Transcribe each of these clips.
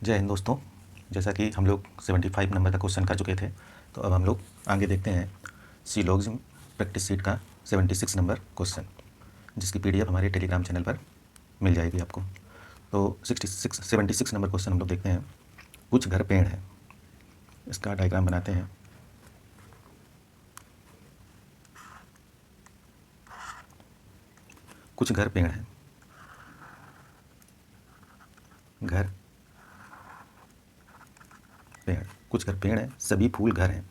जय हिंद दोस्तों। जैसा कि हम लोग 75 नंबर का क्वेश्चन कर चुके थे, तो अब हम लोग आगे देखते हैं सिलोगिज्म प्रैक्टिस सीट का 76 नंबर क्वेश्चन, जिसकी पीडीएफ हमारे टेलीग्राम चैनल पर मिल जाएगी आपको। तो 76 नंबर क्वेश्चन हम लोग देखते हैं। कुछ घर पेड़ है, इसका डायग्राम बनाते हैं। कुछ घर पेड़ है, घर पेड़, कुछ घर पेड़ है, सभी फूल घर हैं,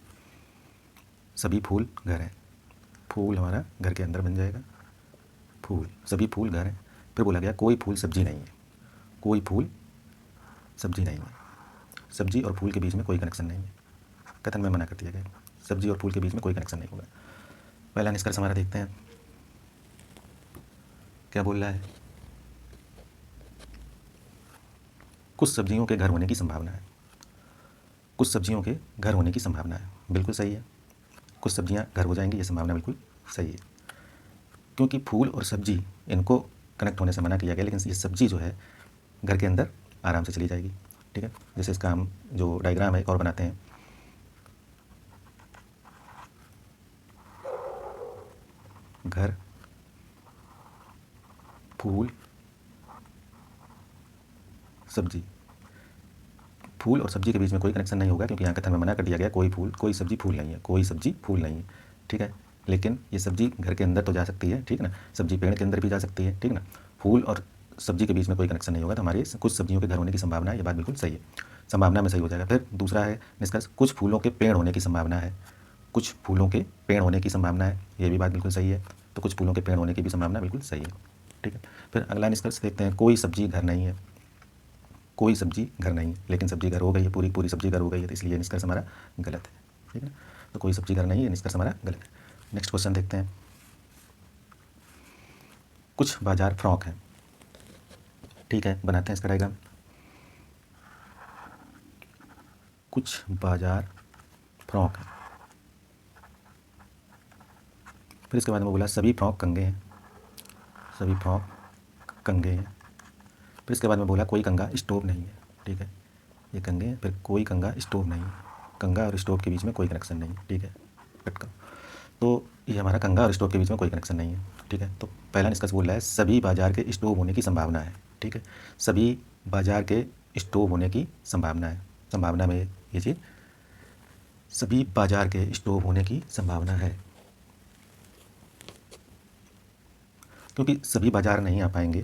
सभी फूल घर हैं। फूल हमारा घर के अंदर बन जाएगा, फूल, सभी फूल घर हैं। फिर बोला गया कोई फूल सब्जी नहीं है, कोई फूल सब्जी नहीं है। सब्जी और फूल के बीच में कोई कनेक्शन नहीं है, कथन में मना कर दिया गया। सब्जी और फूल के बीच में कोई कनेक्शन नहीं होगा। पहला निष्कर्ष हमारा देखते हैं, क्या बोल रहा है। कुछ सब्जियों के घर होने की संभावना है, कुछ सब्जियों के घर होने की संभावना है, बिल्कुल सही है। कुछ सब्जियां घर हो जाएंगी, ये संभावना बिल्कुल सही है, क्योंकि फूल और सब्जी इनको कनेक्ट होने से मना किया गया, लेकिन ये सब्जी जो है घर के अंदर आराम से चली जाएगी। ठीक है, जैसे इसका हम जो डायग्राम है एक और बनाते हैं। घर, फूल, सब्जी। फूल और सब्जी के बीच में कोई कनेक्शन नहीं होगा, क्योंकि यहाँ कथन में मना कर दिया गया कोई फूल, कोई सब्जी फूल नहीं है, कोई सब्जी फूल नहीं है। ठीक है, लेकिन ये सब्जी घर के अंदर तो जा सकती है, ठीक है ना, सब्जी पेड़ के अंदर भी जा सकती है, ठीक है ना। फूल और सब्जी के बीच में कोई कनेक्शन नहीं होगा, तो हमारी कुछ सब्जियों के घर होने की संभावना है, ये बात बिल्कुल सही है, संभावना में सही हो जाएगा। फिर दूसरा है निष्कर्ष, कुछ फूलों के पेड़ होने की संभावना है, कुछ फूलों के पेड़ होने की संभावना है, ये भी बात बिल्कुल सही है। तो कुछ फूलों के पेड़ होने की भी संभावना बिल्कुल सही है। ठीक है, फिर अगला निष्कर्ष देखते हैं, कोई सब्जी घर नहीं है, कोई सब्जी घर नहीं है, लेकिन सब्जी घर हो गई है, पूरी पूरी सब्जी घर हो गई है, तो इसलिए निष्कर्ष हमारा गलत है। ठीक है, तो कोई सब्जी घर नहीं है, निष्कर्ष हमारा गलत है। नेक्स्ट क्वेश्चन देखते हैं, कुछ बाजार फ्रॉक है। ठीक है, बनाते हैं इसका डायग्राम। कुछ बाजार फ्रॉक है, फिर इसके बाद में बोला सभी फ्रॉक कंगे हैं, सभी फ्रॉक कंगे हैं। फिर इसके बाद में बोला कोई कंगा स्टोव नहीं है। ठीक है, ये कंगे हैं, फिर कोई कंगा स्टोव नहीं है, कंगा और स्टोव के बीच में कोई कनेक्शन नहीं है। ठीक है, कट करो। तो ये हमारा कंगा और स्टोव के बीच में कोई कनेक्शन नहीं है। ठीक है, तो पहला निष्कर्ष बोल रहा है सभी बाजार के स्टोव होने की संभावना है। ठीक है, सभी बाजार के स्टोव होने की संभावना है, संभावना में ये चीज़, सभी बाजार के स्टोव होने की संभावना है, क्योंकि सभी बाजार नहीं आ पाएंगे,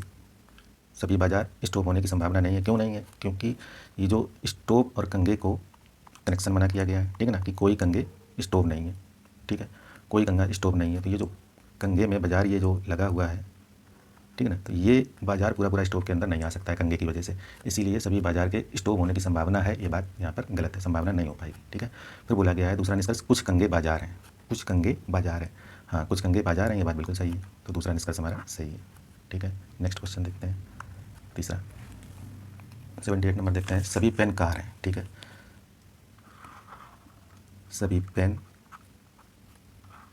सभी बाजार स्टोव होने की संभावना नहीं है। क्यों नहीं है? क्योंकि ये जो स्टोव और कंगे को कनेक्शन बना किया गया है, ठीक है ना, कि कोई कंगे स्टोव नहीं है। ठीक है, कोई कंगा स्टोव नहीं है, तो ये जो कंगे में बाजार ये जो लगा हुआ है, ठीक है ना, तो ये बाजार पूरा पूरा स्टोव के अंदर नहीं आ सकता है कंगे की वजह से, इसीलिए सभी बाजार के स्टोव होने की संभावना है, ये बात यहाँ पर गलत है, संभावना नहीं हो पाएगी। ठीक है, फिर बोला गया है दूसरा निष्कर्ष, कुछ कंगे बाजार हैं, कुछ कंगे बाजार हैं। हाँ, कुछ कंगे बाजार हैं, ये बात बिल्कुल सही है, तो दूसरा निष्कर्ष हमारा सही है। ठीक है, नेक्स्ट क्वेश्चन देखते हैं, तीसरा 78 नंबर देखते हैं, सभी पेन कार हैं। ठीक है, सभी पेन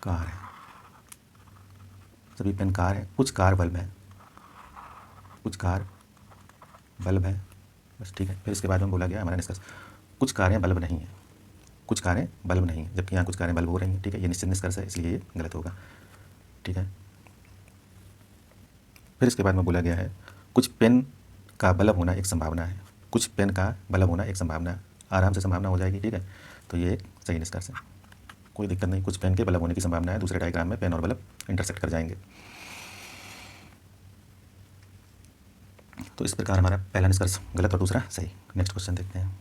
कार हैं, सभी पेन कार हैं, कुछ कार बल्ब हैं, कुछ कार बल्ब हैं, बस। ठीक है, फिर इसके बाद में बोला गया हमारा निष्कर्ष, कुछ कारें बल्ब नहीं हैं, कुछ कारें बल्ब नहीं हैं, जबकि यहाँ कुछ कारें बल्ब हो रही हैं। ठीक है, ये निश्चित निष्कर्ष है, इसलिए ये गलत होगा। ठीक है, फिर इसके बाद में बोला गया है कुछ पेन का बल्ब होना एक संभावना है, कुछ पेन का बल्ब होना एक संभावना है, आराम से संभावना हो जाएगी। ठीक है, तो ये एक सही निष्कर्ष है, कोई दिक्कत नहीं, कुछ पेन के बल्ब होने की संभावना है। दूसरे डायग्राम में पेन और बल्ब इंटरसेक्ट कर जाएंगे। तो इस प्रकार हमारा पहला निष्कर्ष गलत और दूसरा सही। नेक्स्ट क्वेश्चन देखते हैं,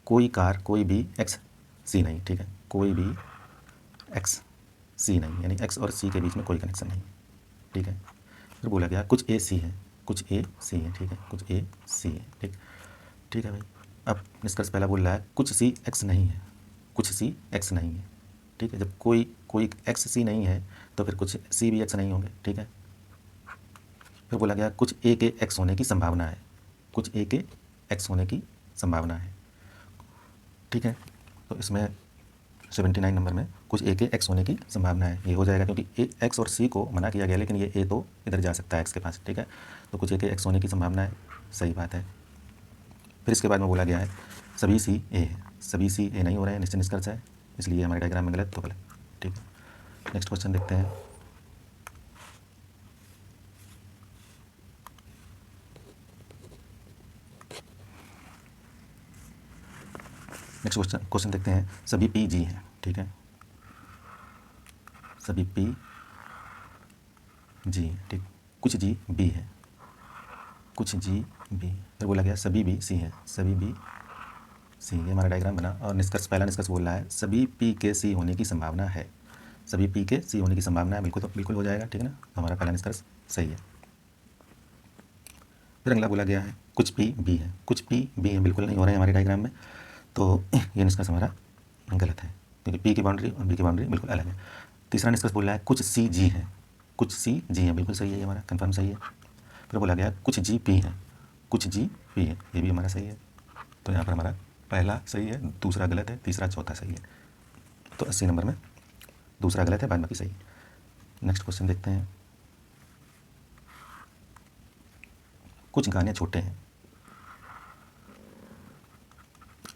कोई कार कोई भी एक्स सी नहीं। ठीक है, कोई भी एक्स सी नहीं, यानी एक्स और सी के बीच में कोई कनेक्शन नहीं। ठीक है, फिर बोला गया कुछ ए सी है, कुछ ए सी है। ठीक है, कुछ ए सी है। ठीक, ठीक है भाई। अब निष्कर्ष पहला बोल रहा है कुछ सी एक्स नहीं है, कुछ सी एक्स नहीं है। ठीक है, जब कोई कोई एक्स सी नहीं है, तो फिर कुछ सी भी एक्स नहीं होंगे। ठीक है, फिर बोला गया कुछ ए के एक्स होने की संभावना है, कुछ ए के एक्स होने की संभावना है। ठीक है, तो इसमें 79 नंबर में कुछ ए के एक्स होने की संभावना है, ये हो जाएगा, क्योंकि ए एक्स और सी को मना किया गया, लेकिन ये ए तो इधर जा सकता है एक्स के पास। ठीक है, तो कुछ ए के एक्स होने की संभावना है, सही बात है। फिर इसके बाद में बोला गया है सभी सी ए है, सभी सी ए नहीं हो रहे हैं, निश्चित निष्कर्ष है, इसलिए हमारे डायग्राम में गलत तो गलत। ठीक है, नेक्स्ट क्वेश्चन देखते हैं। नेक्स्ट क्वेश्चन देखते हैं, सभी पी जी हैं। ठीक है, सभी पी जी, ठीक, कुछ जी बी है, कुछ जी बी। फिर बोला गया सभी बी सी है, सभी बी सी। ये हमारा डायग्राम बना और निष्कर्ष, पहला निष्कर्ष बोल रहा है सभी पी के सी होने की संभावना है, सभी पी के सी होने की संभावना है, बिल्कुल तो बिल्कुल हो जाएगा। ठीक है ना, तो हमारा पहला निष्कर्ष सही है। फिर अगला बोला गया है कुछ पी बी है, कुछ पी बी है बिल्कुल नहीं हो रहे हैं हमारे डायग्राम में, तो ये निष्कर्ष हमारा गलत है, क्योंकि पी की बाउंड्री और बी की बाउंड्री बिल्कुल अलग है। तीसरा निष्कर्ष बोल रहा है कुछ सी जी है, कुछ सी जी है, बिल्कुल सही है, ये हमारा कन्फर्म सही है। फिर बोला गया कुछ जी पी है, कुछ जी पी है, ये भी हमारा सही है। तो यहाँ पर हमारा पहला सही है, दूसरा गलत है, तीसरा चौथा सही है। तो 80 नंबर में दूसरा गलत है, बाद बाकी सही। नेक्स्ट क्वेश्चन देखते हैं। कुछ गाने छोटे हैं,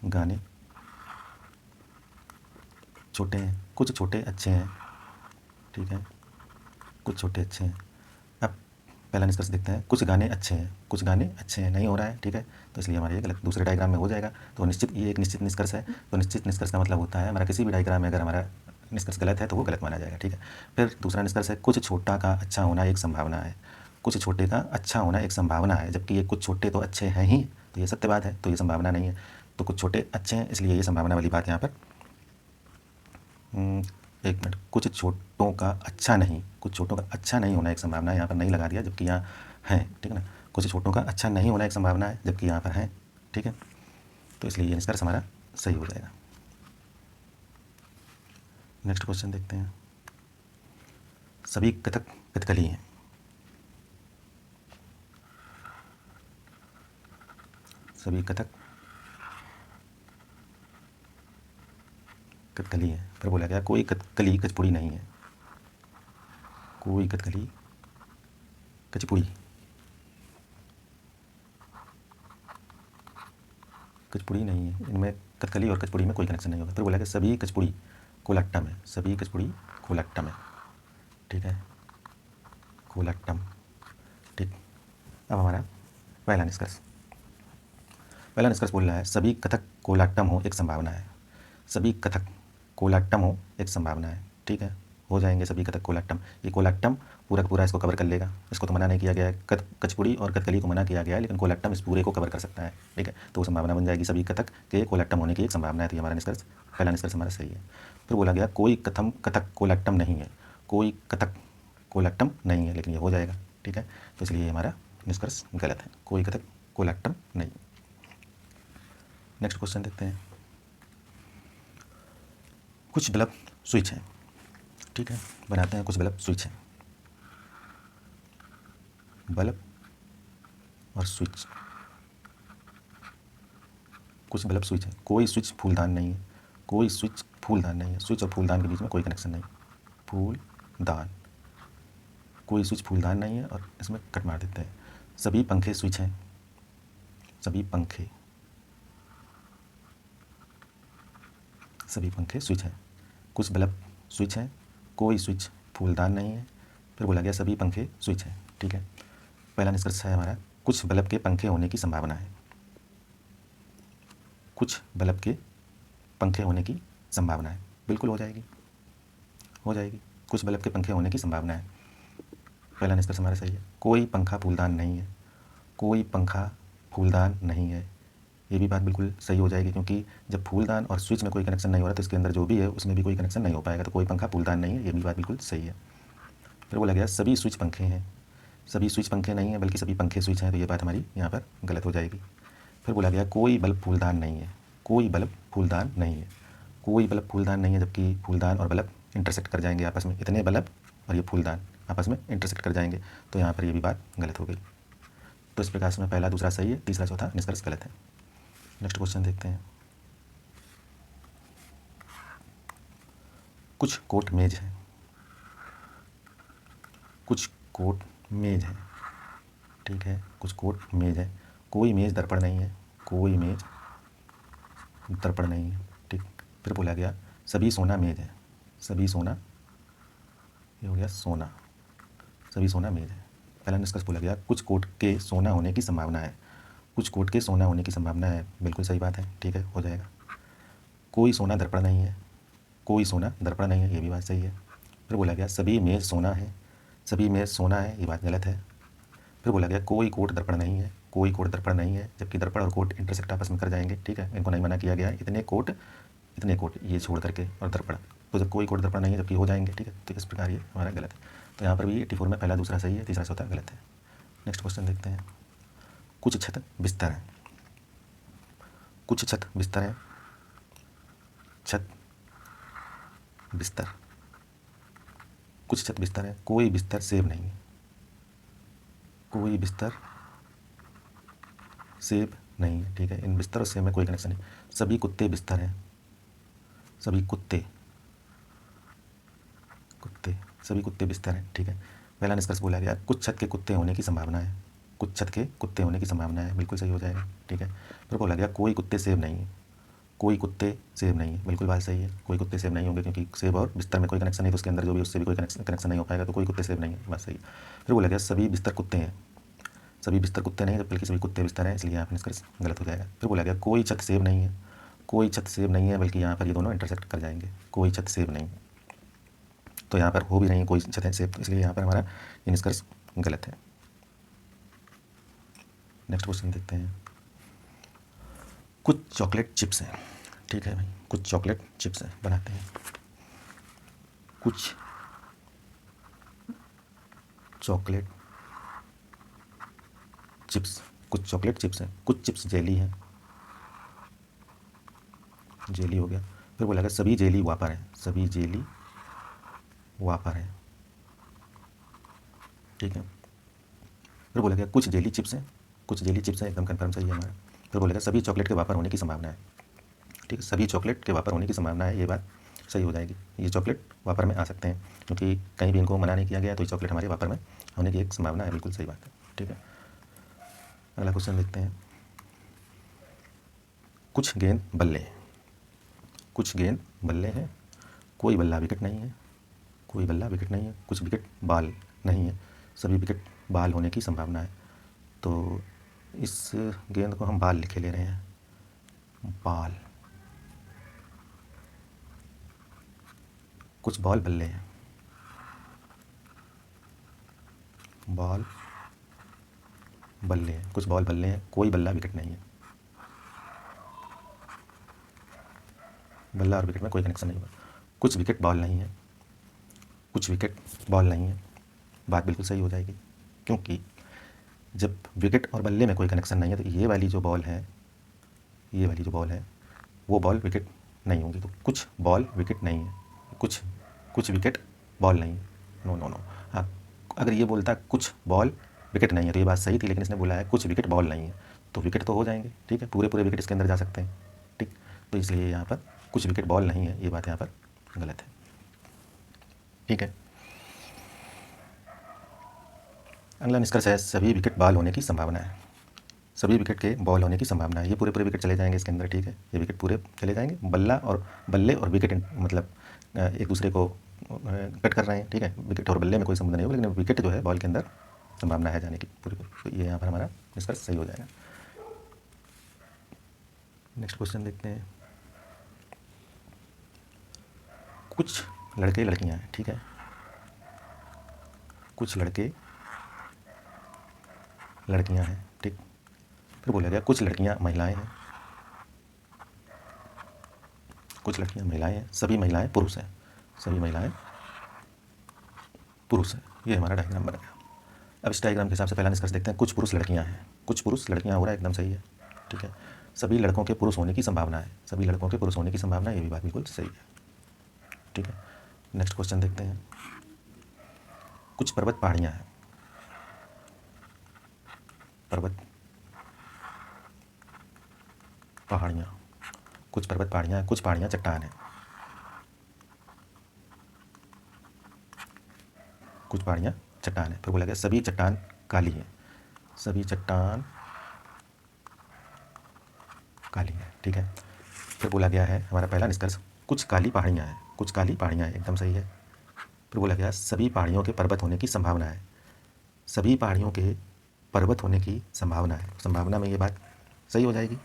गाने छोटे हैं, कुछ छोटे अच्छे हैं। ठीक है, कुछ छोटे अच्छे हैं। अब पहला निष्कर्ष देखते हैं, कुछ गाने अच्छे हैं, कुछ गाने अच्छे हैं नहीं हो रहा है। ठीक है, तो इसलिए हमारा ये गलत, दूसरे डायग्राम में हो जाएगा। तो निश्चित, ये एक निश्चित निष्कर्ष है। तो निश्चित निष्कर्ष का मतलब होता है हमारा किसी भी डायग्राम में अगर हमारा निष्कर्ष गलत है तो वो गलत माना जाएगा। ठीक है, फिर दूसरा निष्कर्ष है कुछ छोटा का अच्छा होना एक संभावना है, कुछ छोटे का अच्छा होना एक संभावना है, जबकि ये कुछ छोटे तो अच्छे हैं ही, तो ये सत्य बात है, तो ये संभावना नहीं है। तो कुछ छोटे अच्छे हैं, इसलिए ये संभावना वाली बात यहाँ पर। एक मिनट, कुछ छोटों का अच्छा नहीं, कुछ छोटों का अच्छा नहीं होना एक संभावना है, यहाँ पर नहीं लगा दिया, जबकि यहाँ है। ठीक है ना, कुछ छोटों का अच्छा नहीं होना एक संभावना है, जबकि यहाँ पर है। ठीक है, तो इसलिए ये निष्कर्ष हमारा सही हो जाएगा। नेक्स्ट क्वेश्चन देखते हैं। सभी कथक कथकली हैं, सभी कथक कथकली है। फिर बोला गया कोई कथकली कचपुड़ी नहीं है, कोई कथकली कचपुड़ी, कचपुड़ी नहीं है, इनमें कथकली और कचपुड़ी में कोई कनेक्शन नहीं होगा। फिर बोला गया सभी कचपुड़ी कोलाट्टम है, सभी कचपुड़ी कोलाट्टम है। ठीक है, कोलाट्टम। ठीक, अब हमारा पहला निष्कर्ष, पहला निष्कर्ष बोल रहा है सभी कथक कोलाट्टम हो एक संभावना है, सभी कथक कोलाट्टम हो एक संभावना है। ठीक है, हो जाएंगे सभी कथक कोलाट्टम। ये कोलाट्टम पूरा का पूरा इसको कवर कर लेगा, इसको तो मना नहीं किया गया है, कचपुड़ी और कथकली को मना किया गया है, लेकिन कोलाट्टम इस पूरे को कवर कर सकता है। ठीक है, तो वो संभावना बन जाएगी सभी कथक के कोलाट्टम होने की एक संभावना है। तो ये हमारा निष्कर्ष, पहला निष्कर्ष हमारा सही है। फिर बोला गया कोई कथक कोलाट्टम नहीं है, कोई कथक कोलाट्टम नहीं है, लेकिन ये हो जाएगा। ठीक है, तो इसलिए हमारा निष्कर्ष गलत है, कोई कथक कोलाट्टम नहीं। नेक्स्ट क्वेश्चन देखते हैं। कुछ बल्ब स्विच है, ठीक है, बनाते हैं, कुछ बल्ब स्विच है, बल्ब और स्विच, कुछ बल्ब स्विच है, कोई स्विच फूलदान नहीं है, कोई स्विच फूलदान नहीं है, स्विच और फूलदान के बीच में कोई कनेक्शन नहीं, फूलदान, कोई स्विच फूलदान नहीं है, और इसमें कट मार देते हैं। सभी पंखे स्विच हैं, सभी पंखे, सभी पंखे स्विच हैं, कुछ बल्ब स्विच हैं, कोई स्विच फूलदान नहीं है। फिर बोला गया सभी पंखे स्विच हैं। ठीक है, पहला निष्कर्ष है हमारा कुछ बल्ब के पंखे होने की संभावना है, कुछ बल्ब के पंखे होने की संभावना है, बिल्कुल हो जाएगी, हो जाएगी, कुछ बल्ब के पंखे होने की संभावना है। पहला निष्कर्ष हमारा सही है। कोई पंखा फूलदान नहीं है, कोई पंखा फूलदान नहीं है, ये भी बात बिल्कुल सही हो जाएगी, क्योंकि जब फूलदान और स्विच में कोई कनेक्शन नहीं हो रहा तो इसके अंदर जो भी है उसमें भी कोई कनेक्शन नहीं हो पाएगा, तो कोई पंखा फूलदान नहीं है, ये भी बात बिल्कुल सही है। फिर बोला गया सभी स्विच पंखे हैं, सभी स्विच पंखे नहीं है, बल्कि सभी पंखे स्विच हैं, तो ये बात हमारी यहाँ पर गलत हो जाएगी। फिर बोला गया कोई बल्ब फूलदान नहीं है, कोई बल्ब फूलदान नहीं है, कोई बल्ब फूलदान नहीं है, जबकि फूलदान और बल्ब इंटरसेक्ट कर जाएंगे आपस में, इतने बल्ब और ये फूलदान आपस में इंटरसेक्ट कर जाएंगे, तो यहाँ पर ये भी बात गलत हो गई। तो इस प्रकार से पहला दूसरा सही है, तीसरा चौथा निष्कर्ष गलत है। नेक्स्ट क्वेश्चन देखते हैं। कुछ कोट मेज है, कुछ कोट मेज है, ठीक है, कुछ कोट मेज है, कोई मेज दर्पण नहीं है, कोई मेज दर्पण नहीं है, ठीक। फिर बोला गया सभी सोना मेज है, सभी सोना, ये हो गया सोना, सभी सोना मेज है। पहला निष्कर्ष बोला गया कुछ कोट के सोना होने की संभावना है, कुछ कोट के सोना होने की संभावना है, बिल्कुल सही बात है, ठीक है, हो जाएगा। कोई सोना दर्पण नहीं है, कोई सोना दर्पण नहीं है, ये भी बात सही है। फिर बोला गया सभी मेज सोना है, सभी मेज सोना है, ये बात गलत है। फिर बोला गया कोई कोट दर्पण नहीं है, कोई कोट दर्पण नहीं है, जबकि दर्पण और कोट इंटरसेक्ट आपस में कर जाएंगे, ठीक है, इनको नहीं मना किया गया। इतने कोट ये छोड़ करके और दर्पण, तो जब कोई कोट दर्पण नहीं है जबकि हो जाएंगे, ठीक है, तो इस प्रकार ये हमारा गलत है। तो यहाँ पर भी 84 में पहला दूसरा सही है, तीसरा चौथा गलत है। नेक्स्ट क्वेश्चन देखते हैं। कुछ छत बिस्तर है, कुछ छत बिस्तर है, छत बिस्तर, कुछ छत बिस्तर है, कोई बिस्तर सेब नहीं है, कोई बिस्तर सेब नहीं है, ठीक है, इन बिस्तर और सेब में कोई कनेक्शन नहीं। सभी कुत्ते बिस्तर हैं, सभी कुत्ते सभी कुत्ते बिस्तर हैं, ठीक है। पहला निष्कर्ष बोला गया कुछ छत के कुत्ते होने की संभावना है, कुछ छत के कुत्ते होने की संभावना है, बिल्कुल सही हो जाएगा, ठीक है। फिर बोला गया कोई कुत्ते सेब नहीं है, कोई कुत्ते सेब नहीं है, बिल्कुल बात सही है, कोई कुत्ते सेब नहीं होंगे क्योंकि सेब और बिस्तर में कोई कनेक्शन नहीं, तो उसके अंदर जो भी उससे भी कोई कनेक्शन नहीं हो पाएगा, तो कोई कुत्ते सेब नहीं है, बात सही है। फिर बोला गया सभी बिस्तर कुत्ते हैं, सभी बिस्तर कुत्ते नहीं है बल्कि सभी कुत्ते बिस्तर हैं, इसलिए यहाँ पर निष्कर्ष गलत हो जाएगा। फिर बोला गया कोई छत सेब नहीं है, कोई छत सेब नहीं है, बल्कि यहाँ पर ये दोनों इंटरसेक्ट कर जाएंगे, कोई छत सेब नहीं, तो यहाँ पर हो भी नहीं कोई छत है सेब, तो इसलिए यहाँ पर हमारा ये निष्कर्ष गलत है। नेक्स्ट क्वेश्चन देखते हैं। कुछ चॉकलेट चिप्स हैं, ठीक है भाई, कुछ चॉकलेट चिप्स हैं, बनाते हैं। कुछ चॉकलेट चिप्स, कुछ चॉकलेट चिप्स हैं, कुछ चिप्स जेली हैं, जेली हो गया। फिर बोला गया सभी जेली वापर है, सभी जेली वापर है, ठीक है। फिर बोला गया कुछ जेली चिप्स हैं, कुछ जेली चिप्स हैं, एकदम कन्फर्म सही है हमारा। फिर बोला गया सभी चॉकलेट के वापर होने की संभावना है, ठीक है, सभी चॉकलेट के वापर होने की संभावना है, ये बात सही हो जाएगी, ये चॉकलेट वापर में आ सकते हैं क्योंकि कहीं भी इनको मना नहीं किया गया, तो ये चॉकलेट हमारे वापर में होने की एक संभावना है, बिल्कुल सही बात है, ठीक है। अगला क्वेश्चन देखते हैं। कुछ गेंद बल्ले, कुछ गेंद बल्ले हैं, कोई बल्ला विकेट नहीं है, कोई बल्ला विकेट नहीं है, कुछ विकेट बाल नहीं है, सभी विकेट बाल होने की संभावना है, तो इस गेंद को हम बाल लिखे ले रहे हैं, बाल। कुछ बॉल बल्ले हैं, बॉल बल्ले हैं, कुछ बॉल बल्ले हैं, कोई बल्ला विकेट नहीं है, बल्ला और विकेट में कोई कनेक्शन नहीं होगा। कुछ विकेट बॉल नहीं है, कुछ विकेट बॉल नहीं है, बात बिल्कुल सही हो जाएगी क्योंकि जब विकेट और बल्ले में कोई कनेक्शन नहीं है तो ये वाली जो बॉल है, ये वाली जो बॉल है वो बॉल विकेट नहीं होंगी, तो कुछ बॉल विकेट नहीं है, कुछ विकेट बॉल नहीं है, नो नो नो। हाँ, अगर ये बोलता कुछ बॉल विकेट नहीं है तो ये बात सही थी, लेकिन इसने बोला है कुछ विकेट बॉल नहीं है, तो विकेट तो हो जाएंगे, ठीक है, पूरे पूरे विकेट इसके अंदर जा सकते हैं, ठीक, तो इसलिए यहाँ पर कुछ विकेट बॉल नहीं है, ये बात यहाँ पर गलत है, ठीक है। अगला निष्कर्ष है सभी विकेट बॉल होने की संभावना है, सभी विकेट के बॉल होने की संभावना है, ये पूरे पूरे विकेट चले जाएंगे इसके अंदर, ठीक है, ये विकेट पूरे चले जाएंगे, बल्ले और विकेट मतलब एक दूसरे को कट कर रहे हैं, ठीक है, विकेट और बल्ले में कोई संबंध नहीं होगा, लेकिन विकेट जो है बॉल के अंदर संभावना है जाने की पूरी, तो ये यहाँ पर हमारा निष्कर्ष सही हो जाएगा। नेक्स्ट क्वेश्चन देखते हैं। कुछ लड़के लड़कियाँ हैं, ठीक है, कुछ लड़के लड़कियाँ हैं, ठीक। फिर बोला गया कुछ लड़कियाँ महिलाएं हैं, कुछ लड़कियाँ महिलाएं हैं, सभी महिलाएं पुरुष हैं, सभी महिलाएं पुरुष हैं, ये हमारा डायग्राम बन गया। अब इस डायग्राम के हिसाब से पहला निष्कर्ष देखते हैं। कुछ पुरुष लड़कियाँ हैं, कुछ पुरुष लड़कियाँ हो रहा है, एकदम सही है, ठीक है। सभी लड़कों के पुरुष होने की संभावना है, सभी लड़कों के पुरुष होने की संभावना है, ये भी बात बिल्कुल सही है, ठीक है। नेक्स्ट क्वेश्चन देखते हैं। कुछ पर्वत पहाड़ियाँ हैं, पर्वत पहाड़ियाँ, कुछ पर्वत पहाड़ियाँ हैं, कुछ पहाड़ियाँ चट्टान हैं, कुछ पहाड़ियाँ चट्टान है। फिर बोला गया सभी चट्टान काली हैं, सभी चट्टान ठीक है। फिर बोला गया है हमारा पहला निष्कर्ष, कुछ काली पहाड़ियाँ हैं, कुछ काली पहाड़ियाँ हैं, एकदम सही है। फिर बोला गया सभी पहाड़ियों के पर्वत होने की संभावना है, सभी पहाड़ियों के पर्वत होने की संभावना है, संभावना में ये बात सही हो जाएगी,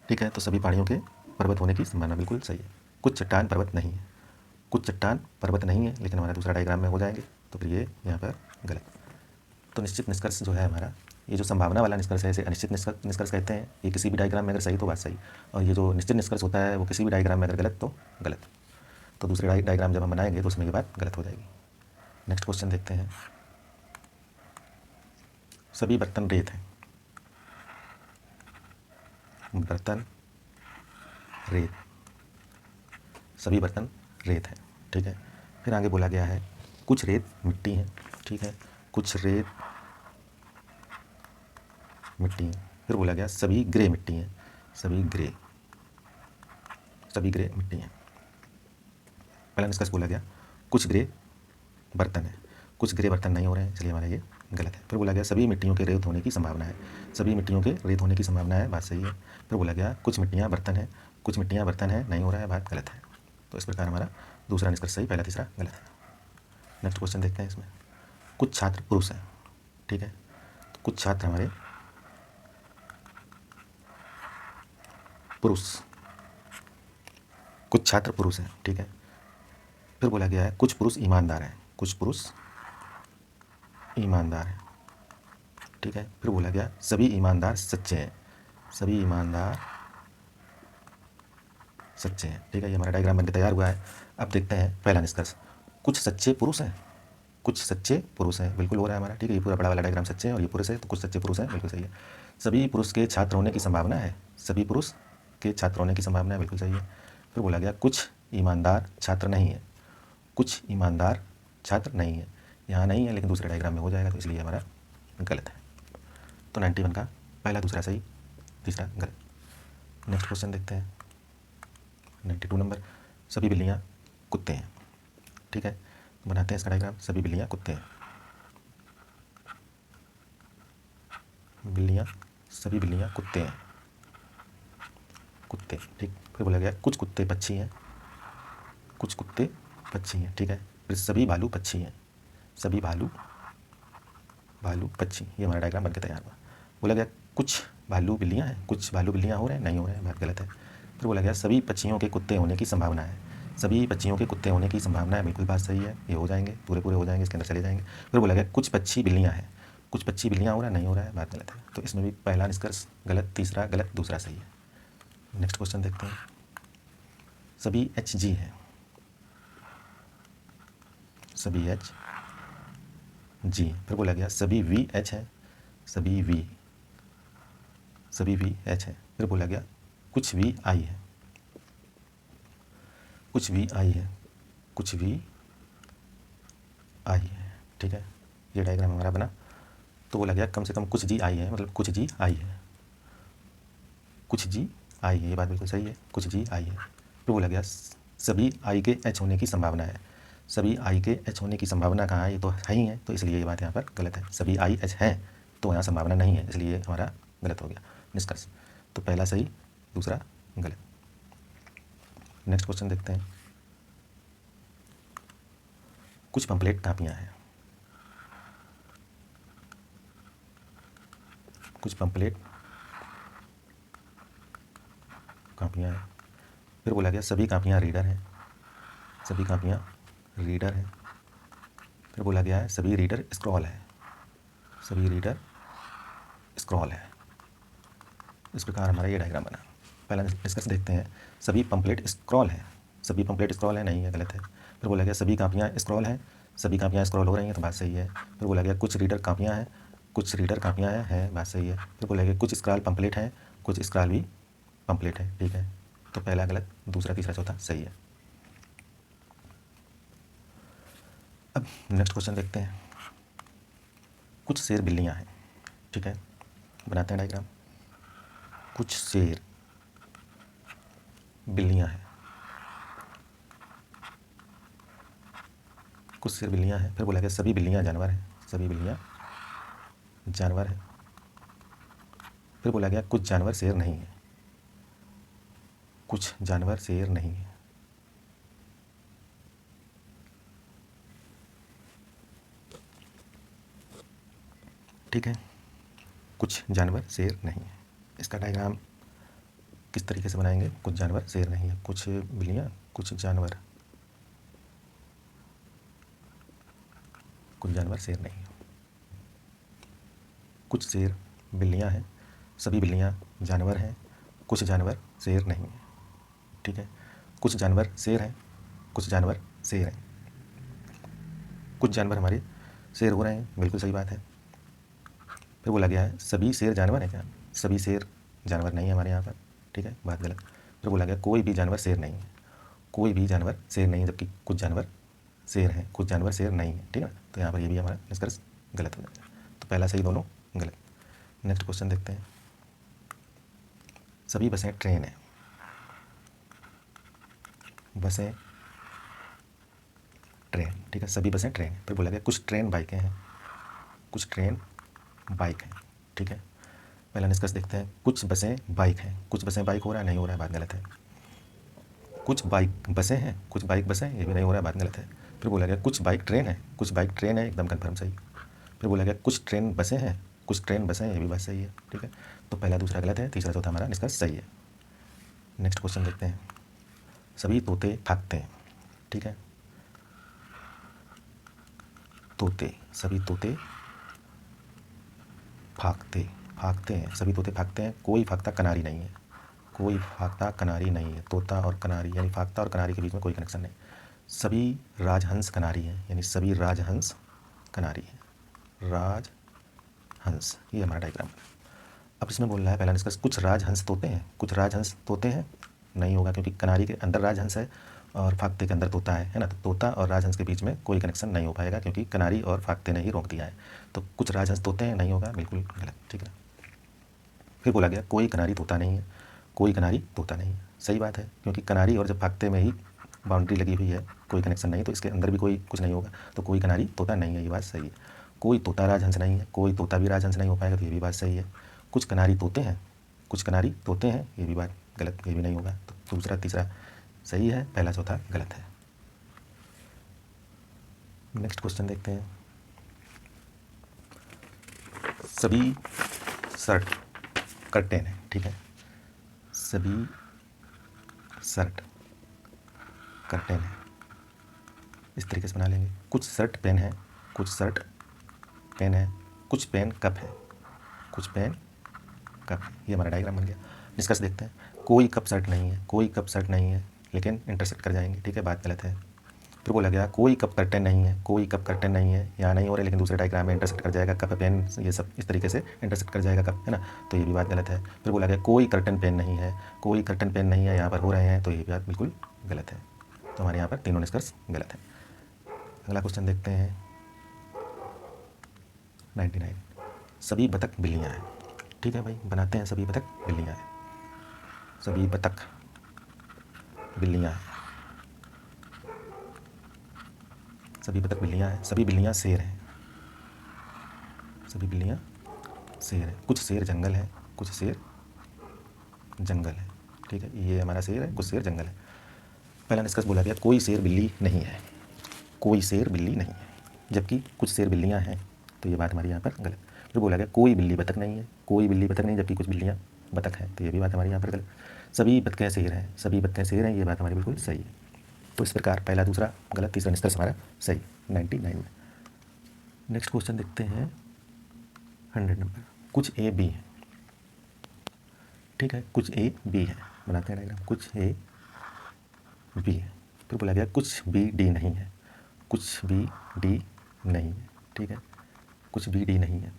ठीक है। तो सभी पहाड़ियों के पर्वत होने की संभावना बिल्कुल सही है। कुछ चट्टान पर्वत नहीं है, कुछ चट्टान पर्वत नहीं है, लेकिन हमारा दूसरा डायग्राम में हो जाएंगे, तो फिर ये यहाँ पर गलत। तो निश्चित निष्कर्ष जो है हमारा, ये जो संभावना वाला निष्कर्ष है इसे अनिश्चित निष्कर्ष कहते हैं। ये किसी भी डायग्राम में अगर सही तो बात सही, और ये जो निश्चित निष्कर्ष होता है वो किसी भी डायग्राम में अगर गलत तो गलत। तो दूसरे डायग्राम जब हम बनाएंगे तो उसमें ये बात गलत हो जाएगी। नेक्स्ट क्वेश्चन देखते हैं। सभी बर्तन रेत हैं, बर्तन रेत, सभी बर्तन रेत हैं, ठीक है। फिर आगे बोला गया है कुछ रेत मिट्टी है, ठीक है, कुछ रेत मिट्टी है। फिर बोला गया सभी ग्रे मिट्टी हैं, सभी ग्रे मिट्टी हैं। पहला निष्कर्ष बोला गया कुछ ग्रे बर्तन है, कुछ ग्रे बर्तन नहीं हो रहे हैं, इसलिए हमारा ये गलत है। फिर बोला गया सभी मिट्टियों के रेत होने की संभावना है, सभी मिट्टियों के रेत होने की संभावना है, बात सही है। फिर बोला गया कुछ मिट्टियाँ बर्तन है, कुछ मिट्टियाँ बर्तन है, नहीं हो रहा है, बात गलत है। तो इस प्रकार हमारा दूसरा निष्कर्ष सही, पहला तीसरा गलत है। नेक्स्ट क्वेश्चन देखते हैं। इसमें कुछ छात्र पुरुष हैं, ठीक है, तो कुछ छात्र हमारे पुरुष, कुछ छात्र पुरुष हैं, ठीक है। फिर बोला गया है कुछ पुरुष ईमानदार हैं, कुछ पुरुष ईमानदार हैं, ठीक है। फिर बोला गया सभी ईमानदार सच्चे हैं, सभी ईमानदार सच्चे हैं, ठीक है। ये हमारा डायग्राम बनके तैयार हुआ है। अब देखते हैं पहला निष्कर्ष, कुछ सच्चे पुरुष हैं, कुछ सच्चे पुरुष हैं, बिल्कुल हो रहा है हमारा, ठीक है। ये पूरा बड़ा वाला डायग्राम सच्चे हैं और ये पुरुष है, तो कुछ सच्चे पुरुष हैं, बिल्कुल सही है। सभी पुरुष के छात्र होने की संभावना है, सभी पुरुष के छात्र होने की संभावना है, बिल्कुल सही है। फिर बोला गया कुछ ईमानदार छात्र नहीं है, कुछ ईमानदार छात्र नहीं है, यहाँ नहीं है लेकिन दूसरे डायग्राम में हो जाएगा, तो इसलिए हमारा गलत है। तो 91 का पहला दूसरा सही, तीसरा गलत। नेक्स्ट क्वेश्चन देखते हैं। 92 नंबर, सभी बिल्लियाँ कुत्ते हैं, ठीक है। बनाते हैं इसका डायग्राम, सभी बिल्लियाँ कुत्ते हैं, बिल्लियाँ, सभी बिल्लियाँ कुत्ते हैं, कुत्ते, ठीक। फिर बोला गया कुछ कुत्ते पक्षी हैं, कुछ कुत्ते पक्षी हैं, ठीक है। फिर सभी भालू पक्षी हैं, सभी भालू पक्षी, ये हमारा डायग्राम बनकर तैयार हुआ। बोला गया कुछ भालू बिल्लियाँ हैं, कुछ भालू बिल्लियाँ हो रहे हैं, नहीं हो रहे हैं, बात गलत है। फिर बोला गया सभी पक्षियों के कुत्ते होने की संभावना है, सभी पक्षियों के कुत्ते होने की संभावना है, बिल्कुल बात सही है, ये हो जाएंगे, पूरे हो जाएंगे, इसके अंदर चले जाएंगे। फिर बोला गया कुछ पक्षी बिल्लियाँ हैं, कुछ पक्षी बिल्लियाँ हो रहा है, नहीं हो रहा है, बात गलत है। तो इसमें भी पहला निष्कर्ष गलत, तीसरा गलत, दूसरा सही है। नेक्स्ट क्वेश्चन देखते हैं। सभी HG हैं, सभी HG। फिर बोला गया सभी VH है, सभी VH है। फिर बोला गया कुछ VI है, कुछ VI है, कुछ VI है, ठीक है। ये डायग्राम हमारा बना। तो बोला गया कम से कम कुछ GI है, मतलब कुछ GI है, कुछ GI है, ये बात बिल्कुल सही है, कुछ GI है। फिर बोला गया सभी I के H होने की संभावना है, सभी I के H होने की संभावना कहाँ है, ये तो है ही है, तो इसलिए ये बात यहाँ पर गलत है। सभी I H है तो यहाँ संभावना नहीं है, इसलिए हमारा गलत हो गया निष्कर्ष। तो पहला सही, दूसरा गलत। नेक्स्ट क्वेश्चन देखते हैं। कुछ पंपलेट कापियाँ हैं, कुछ पंपलेट कापियाँ हैं। फिर बोला गया सभी कापियाँ रीडर हैं, सभी कापियाँ रीडर हैं। फिर बोला गया है सभी रीडर स्क्रॉल है, सभी रीडर स्क्रॉल है। इस प्रकार हमारा ये डायग्राम बना। पहला निष्कर्ष देखते हैं। सभी पंपलेट स्क्रॉल है, सभी पंपलेट स्क्रॉल है, नहीं है, गलत है। फिर बोला गया सभी कापियाँ स्क्रॉल हैं, सभी कापियाँ स्क्रॉल हो रही हैं, तो बात सही है। फिर बोला गया कुछ रीडर कापियाँ हैं, कुछ रीडर कापियाँ हैं, बात सही है। फिर बोला गया कुछ स्क्रॉल पंपलेट हैं, कुछ स्क्रॉल भी पंपलेट है, ठीक है। तो पहला गलत, दूसरा तीसरा चौथा सही है। अब नेक्स्ट क्वेश्चन देखते हैं। कुछ शेर बिल्लियाँ हैं, ठीक है, बनाते हैं डायग्राम। कुछ शेर बिल्लियाँ हैं, कुछ शेर बिल्लियाँ हैं। फिर बोला गया सभी बिल्लियाँ जानवर हैं, सभी बिल्लियाँ जानवर हैं। फिर बोला गया कुछ जानवर शेर नहीं है, कुछ जानवर शेर नहीं है। ठीक है, कुछ जानवर शेर नहीं है। इसका डायग्राम किस तरीके से बनाएंगे? कुछ जानवर शेर नहीं है, कुछ बिल्लियाँ, कुछ जानवर, कुछ जानवर शेर नहीं है। कुछ शेर बिल्लियाँ हैं, सभी बिल्लियाँ जानवर हैं, कुछ जानवर शेर नहीं है। ठीक है, कुछ जानवर शेर हैं, कुछ जानवर शेर हैं। कुछ जानवर हमारे शेर हो रहे हैं, बिल्कुल सही बात है। फिर बोला गया है सभी शेर जानवर हैं क्या? सभी शेर जानवर नहीं है हमारे यहाँ पर। ठीक है, बात गलत। फिर बोला गया कोई भी जानवर शेर नहीं है, कोई भी जानवर शेर नहीं है, जबकि कुछ जानवर शेर हैं, कुछ जानवर शेर नहीं है। ठीक है, तो यहाँ पर ये भी हमारा निष्कर्ष गलत हो जाएगा। तो पहला सही, दोनों गलत। नेक्स्ट क्वेश्चन देखते हैं। सभी बसें ट्रेन हैं, बसें ट्रेन। ठीक है, सभी बसें ट्रेन है। फिर बोला गया कुछ ट्रेन बाइकें हैं, कुछ ट्रेन बाइक हैं। ठीक है, पहला निष्कर्ष देखते हैं। कुछ बसें बाइक हैं, कुछ बसें बाइक हो रहा है, नहीं हो रहा है, बात गलत है। कुछ बाइक बसें हैं, कुछ बाइक बसें, ये भी नहीं हो रहा है, बात गलत है। फिर बोला गया कुछ बाइक ट्रेन है, कुछ बाइक ट्रेन है, एकदम कन्फर्म सही। फिर बोला गया कुछ ट्रेन बसें हैं, कुछ ट्रेन बसें, ये भी बात सही है। ठीक है, तो पहला दूसरा गलत है, तीसरा चौथा हमारा निष्कर्ष सही है। नेक्स्ट क्वेश्चन देखते हैं। सभी तोते भागते हैं। ठीक है, तोते, सभी तोते भागते भागते हैं, सभी तोते भागते हैं, कोई भागता कनारी नहीं है, कोई भागता कनारी नहीं है। तोता और कनारी यानी भागता और कनारी के बीच में कोई कनेक्शन नहीं। सभी राजहंस कनारी हैं, यानी सभी राजहंस कनारी हैं, राजहंस। ये हमारा डायग्राम है। अब इसमें बोल रहा है पहला निष्कर्ष कुछ राजहंस तोते हैं, कुछ राजहंस तोते हैं, नहीं होगा क्योंकि कनारी के अंदर राजहंस है और फाख्ते के अंदर तोता है ना, तो तोता और राजहंस के बीच में कोई कनेक्शन नहीं हो पाएगा क्योंकि कनारी और फाख्ते ने ही रोक दिया है। तो कुछ राजहंस तोते हैं, नहीं होगा, बिल्कुल गलत। ठीक है, फिर बोला गया कोई कनारी तोता नहीं है, कोई कनारी तोता नहीं है। सही बात है, क्योंकि कनारी और जब फाख्ते में ही बाउंड्री लगी हुई है, कोई कनेक्शन नहीं, तो इसके अंदर भी कोई कुछ नहीं होगा, तो कोई कनारी तोता नहीं है, ये बात सही है। कोई तोता राजहंस नहीं है, कोई तोता भी राजहंस नहीं हो पाएगा, तो ये भी बात सही है। कुछ कनारी तोते हैं, कुछ कनारी तोते हैं, ये भी बात गलत, ये भी नहीं होगा। तो दूसरा तीसरा सही है, पहला चौथा गलत है। नेक्स्ट क्वेश्चन देखते हैं। सभी शर्ट कर्टेन है। ठीक है, सभी शर्ट कर्टेन है, इस तरीके से बना लेंगे। कुछ शर्ट पेन है, कुछ शर्ट पेन है, कुछ पेन कप है, कुछ पेन कप है। ये हमारा डायग्राम बन गया। निष्कर्ष देखते हैं। कोई कप शर्ट नहीं है, कोई कप शर्ट नहीं है, लेकिन इंटरसेक्ट कर जाएंगे। ठीक है, बात गलत है। फिर बोला गया कोई कप कर्टेन नहीं है, कोई कप कर्टेन नहीं है, यहाँ नहीं हो रहा है, लेकिन दूसरे डायग्राम में इंटरसेक्ट कर जाएगा। कप पेन ये सब इस तरीके से इंटरसेक्ट कर जाएगा कप, है ना, तो ये भी बात गलत है। फिर बोला गया कोई कर्टन पेन नहीं है, कोई कर्टन पेन नहीं है, यहाँ पर हो रहे हैं, तो ये भी बात बिल्कुल गलत है। तो हमारे यहाँ पर तीनों निष्कर्ष गलत है। अगला क्वेश्चन देखते हैं। 99। सभी बतख बिल्लियाँ हैं। ठीक है भाई, बनाते हैं। सभी बतख बिल्लियाँ हैं, सभी बतख बिल्लियाँ हैं, सभी बतख बिल्लियाँ हैं, सभी बिल्लियाँ शेर हैं, सभी बिल्लियाँ शेर हैं। कुछ शेर जंगल है, कुछ शेर जंगल है। ठीक है, ये हमारा शेर है, कुछ शेर जंगल है। पहला निष्कर्ष बोला गया कोई शेर बिल्ली नहीं है, कोई शेर बिल्ली नहीं है, जबकि कुछ शेर बिल्लियाँ हैं, तो ये बात हमारी यहाँ पर गलत। फिर बोला गया कोई बिल्ली बतख नहीं है, कोई बिल्ली बतख नहीं, जबकि कुछ बिल्लियाँ बतख हैं, तो ये भी बात हमारी यहाँ पर गलत। सभी बतखें शेर हैं, सभी बतखें शेर हैं, ये बात हमारी बिल्कुल सही है। तो इस प्रकार पहला दूसरा गलत, तीसरा निष्कर्ष हमारा सही 99 में। नेक्स्ट क्वेश्चन देखते हैं 100 नंबर। कुछ ए बी है। ठीक है, कुछ ए बी है, बनाते हैं डायग्राम। कुछ ए बी है। फिर बोला गया कुछ बी डी नहीं है, कुछ बी डी नहीं है। ठीक है, कुछ बी डी नहीं है,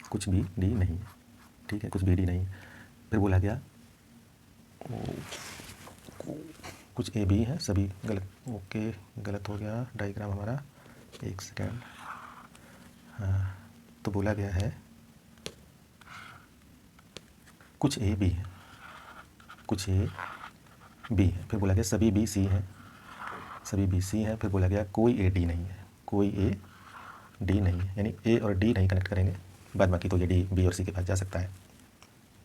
कुछ बी डी नहीं है। ठीक है, कुछ बी डी नहीं है। फिर बोला गया कुछ ए बी है, सभी गलत। ओके, गलत हो गया डायग्राम हमारा, एक सेकेंड। हाँ, तो बोला गया है कुछ ए बी है, कुछ ए बी है। फिर बोला गया सभी बी सी हैं, सभी बी सी हैं। फिर बोला गया कोई ए डी नहीं है, कोई ए डी नहीं है, यानी ए और डी नहीं कनेक्ट करेंगे, बाद बाकी तो ये डी बी और सी के पास जा सकता है,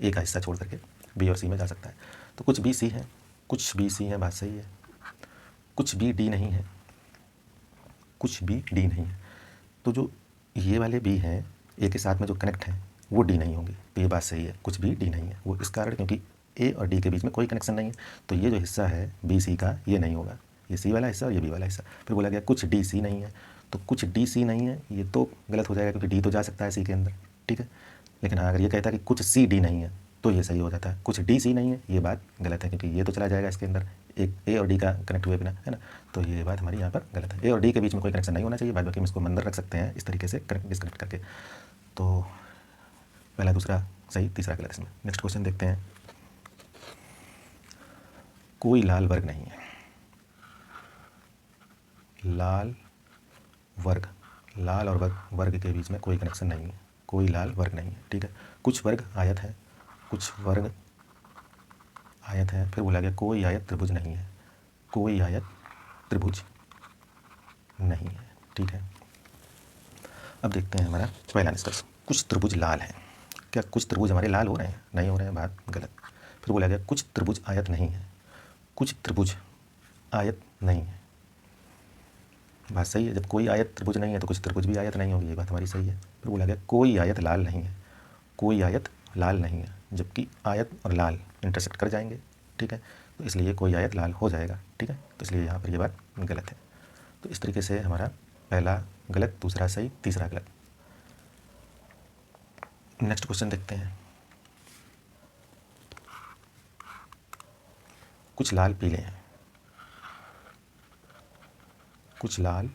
ए का हिस्सा छोड़ करके बी और सी में जा सकता है। तो कुछ बी सी है, कुछ बी सी है, बात सही है। कुछ बी डी नहीं है, कुछ बी डी नहीं है। तो जो ये वाले बी हैं ए के साथ में जो कनेक्ट हैं वो डी नहीं होंगे, तो ये बात सही है, कुछ भी डी नहीं है। वो इस कारण क्योंकि ए और डी के बीच में कोई कनेक्शन नहीं है, तो ये जो हिस्सा है बी सी का ये नहीं होगा, ये सी वाला हिस्सा और ये बी वाला हिस्सा। फिर बोला गया कुछ डी सी नहीं है, तो कुछ डी सी नहीं है ये तो गलत हो जाएगा क्योंकि डी तो जा सकता है सी के अंदर, ठीक है। लेकिन हाँ अगर ये कहता है कि कुछ सी डी नहीं है तो ये सही हो जाता है। कुछ डी सी नहीं है ये बात गलत है क्योंकि ये तो चला जाएगा इसके अंदर, एक ए और डी का कनेक्ट हुए बिना, है ना। तो ये बात हमारी यहाँ पर गलत है, ए और डी के बीच में कोई कनेक्शन नहीं होना चाहिए। बाद बाकी हम इसको मंदर रख सकते हैं इस तरीके से डिस्कनेक्ट करके। तो पहला दूसरा सही, तीसरा गलत इसमें। नेक्स्ट क्वेश्चन देखते हैं। कोई लाल वर्ग नहीं है, लाल वर्ग, लाल और वर्ग के बीच में कोई कनेक्शन नहीं है, कोई लाल वर्ग नहीं है, ठीक है। कुछ वर्ग आयत है, कुछ वर्ग आयत है। फिर बोला गया कोई आयत त्रिभुज नहीं है, कोई आयत त्रिभुज नहीं है, ठीक है। अब देखते हैं हमारा पहला निष्कर्ष। कुछ त्रिभुज लाल हैं, क्या कुछ त्रिभुज हमारे लाल हो रहे हैं? नहीं हो रहे हैं, बात गलत। फिर बोला गया कुछ त्रिभुज आयत नहीं है, कुछ त्रिभुज आयत नहीं है, बात सही है। जब कोई आयत त्रिभुज नहीं है तो कुछ त्रिभुज भी आयत नहीं होगी, ये बात हमारी सही है। फिर बोला गया कोई आयत लाल नहीं है, कोई आयत लाल नहीं है, जबकि आयत और लाल इंटरसेक्ट कर जाएंगे, ठीक है। तो इसलिए कोई आयत लाल हो जाएगा, ठीक है। तो इसलिए यहाँ पर ये बात गलत है। तो इस तरीके से हमारा पहला गलत, दूसरा सही, तीसरा गलत। नेक्स्ट क्वेश्चन देखते हैं। कुछ लाल पीले हैं, कुछ लाल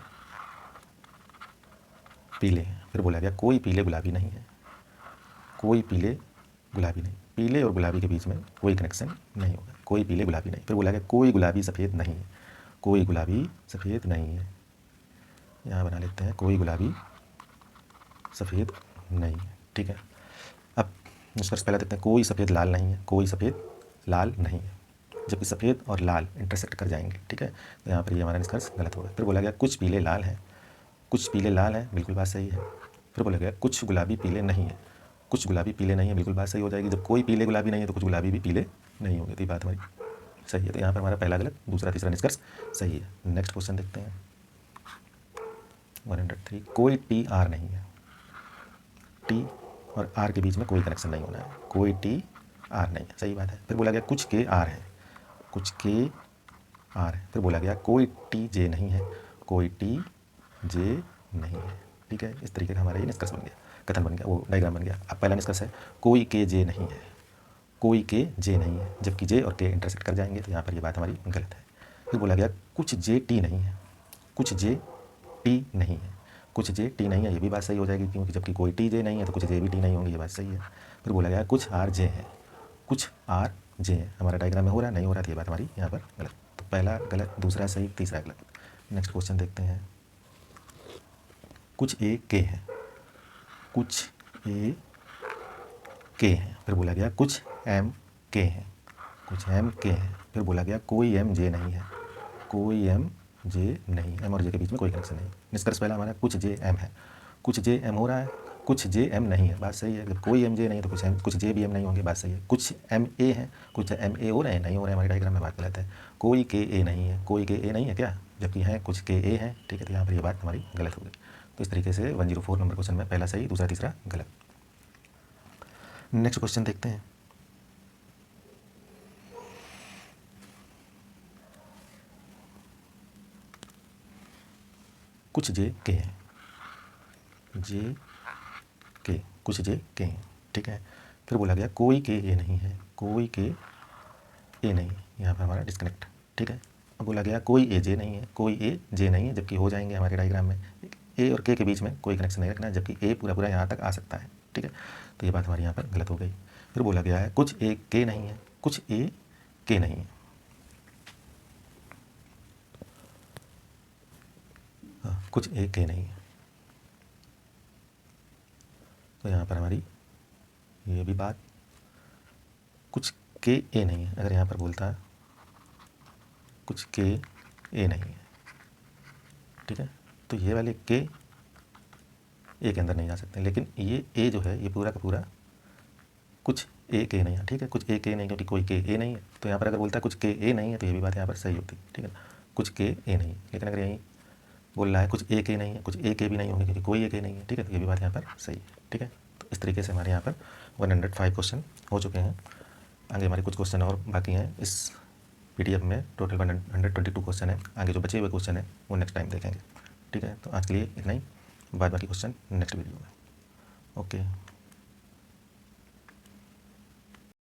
पीले हैं। फिर बोला गया कोई पीले गुलाबी नहीं है, कोई पीले गुलाबी नहीं, पीले और गुलाबी के बीच में कोई कनेक्शन नहीं होगा, कोई पीले गुलाबी नहीं। फिर बोला गया कोई गुलाबी सफ़ेद नहीं है, कोई गुलाबी सफ़ेद नहीं है, यहाँ बना लेते हैं कोई गुलाबी सफ़ेद नहीं है, ठीक है। अब निष्कर्ष पहला देखते हैं। कोई सफ़ेद लाल नहीं है, कोई सफ़ेद लाल नहीं है, जबकि सफ़ेद और लाल इंटरसेक्ट कर जाएंगे, ठीक है। तो यहाँ पर ये हमारा निष्कर्ष गलत होगा। फिर बोला गया कुछ पीले लाल हैं, कुछ पीले लाल हैं, बिल्कुल बात सही है। फिर बोला गया कुछ गुलाबी पीले नहीं है, कुछ गुलाबी पीले नहीं है, बिल्कुल बात सही हो जाएगी। जब कोई पीले गुलाबी नहीं है तो कुछ गुलाबी भी पीले नहीं होंगे, तो ये बात हमारी सही है। तो यहाँ पर हमारा पहला गलत, दूसरा तीसरा निष्कर्ष सही है। नेक्स्ट क्वेश्चन देखते हैं। 103। कोई टी आर नहीं है, टी और आर के बीच में कोई कनेक्शन नहीं होना है, कोई टी आर नहीं है, सही बात है। फिर बोला गया कुछ के आर है, कुछ के आर है। फिर बोला गया कोई टी जे नहीं है, कोई टी जे नहीं है, ठीक है। इस तरीके का हमारा ये निष्कर्ष बन गया, कथन बन गया, वो डायग्राम बन गया। अब पहला निष्कर्ष है कोई के जे नहीं है, कोई के जे नहीं है, जबकि जे और के इंटरसेक्ट कर जाएंगे, तो यहाँ पर ये बात हमारी गलत है। फिर बोला गया कुछ जे टी नहीं है, कुछ जे टी नहीं है, कुछ जे टी नहीं है, ये भी बात सही हो जाएगी क्योंकि जबकि कोई टी जे नहीं है तो कुछ जे भी टी नहीं होंगे, ये बात सही है। फिर बोला गया कुछ आर जे है, कुछ आर जे है, हमारा डायग्राम में हो रहा है, नहीं हो रहा, तो ये बात हमारी यहाँ पर गलत। तो पहला गलत, दूसरा सही, तीसरा गलत। नेक्स्ट क्वेश्चन देखते हैं। कुछ ए के हैं, कुछ ए के हैं। फिर बोला गया कुछ एम के हैं, कुछ एम के हैं। फिर बोला गया कोई एम जे नहीं है, कोई एम जे नहीं, एम और जे के बीच में कोई कनेक्शन नहीं। निष्कर्ष पहला हमारा कुछ जे एम है, कुछ जे एम हो रहा है, कुछ जे एम नहीं है, बात सही है। जब कोई एम जे नहीं है तो कुछ जे भी एम नहीं होंगे, बात सही है। कुछ एम ए है, कुछ एम ए हो रहे हैं, नहीं हो रहे हैं, हमारे डायग्राम में बात गलत है। कोई के ए नहीं है, कोई के ए नहीं है क्या, जबकि हैं कुछ के ए हैं, ठीक है। तो यहाँ पर ये बात हमारी गलत हो गई। तो इस तरीके से 104 नंबर क्वेश्चन में पहला सही, दूसरा तीसरा गलत। नेक्स्ट क्वेश्चन देखते हैं। कुछ जे के हैं, जे के, कुछ जे के हैं, ठीक है। फिर बोला गया कोई के ए नहीं है, कोई के ए नहीं, यहाँ पर हमारा डिस्कनेक्ट, ठीक है। अब बोला गया कोई ए जे नहीं है, कोई ए जे नहीं है, जबकि हो जाएंगे हमारे डायग्राम में। ए और के बीच में कोई कनेक्शन नहीं रखना है, जबकि ए पूरा पूरा यहाँ तक आ सकता है, ठीक है। तो ये बात हमारी यहाँ पर गलत हो गई। फिर बोला गया है कुछ ए के नहीं है, कुछ ए के नहीं है, हाँ, कुछ ए के नहीं है। तो यहाँ पर हमारी ये भी बात, कुछ के ए नहीं है, अगर यहाँ पर बोलता है कुछ के ए नहीं है, ठीक है। तो ये वाले के ए के अंदर नहीं जा सकते। लेकिन ये ए जो है ये पूरा का पूरा कुछ ए के नहीं है, ठीक है, कुछ ए के नहीं, क्योंकि कोई के ए नहीं है। तो यहाँ पर अगर बोलता है कुछ के ए नहीं है तो ये भी बात यहाँ पर सही होती, ठीक है, कुछ के ए नहीं है। लेकिन अगर यहीं बोल रहा है कुछ ए के नहीं है, कुछ ए के भी नहीं होंगे क्योंकि कोई ए के नहीं है, ठीक है, तो ये भी बात यहाँ पर सही है, ठीक है। तो इस तरीके से हमारे यहाँ पर 105 क्वेश्चन हो चुके हैं। आगे हमारे कुछ क्वेश्चन और बाकी हैं इस PDF में, टोटल 122 क्वेश्चन है। आगे जो बचे हुए क्वेश्चन है वो नेक्स्ट टाइम देखेंगे, ठीक है। तो आज के लिए इतना ही, बाद बाकी क्वेश्चन नेक्स्ट वीडियो में। ओके।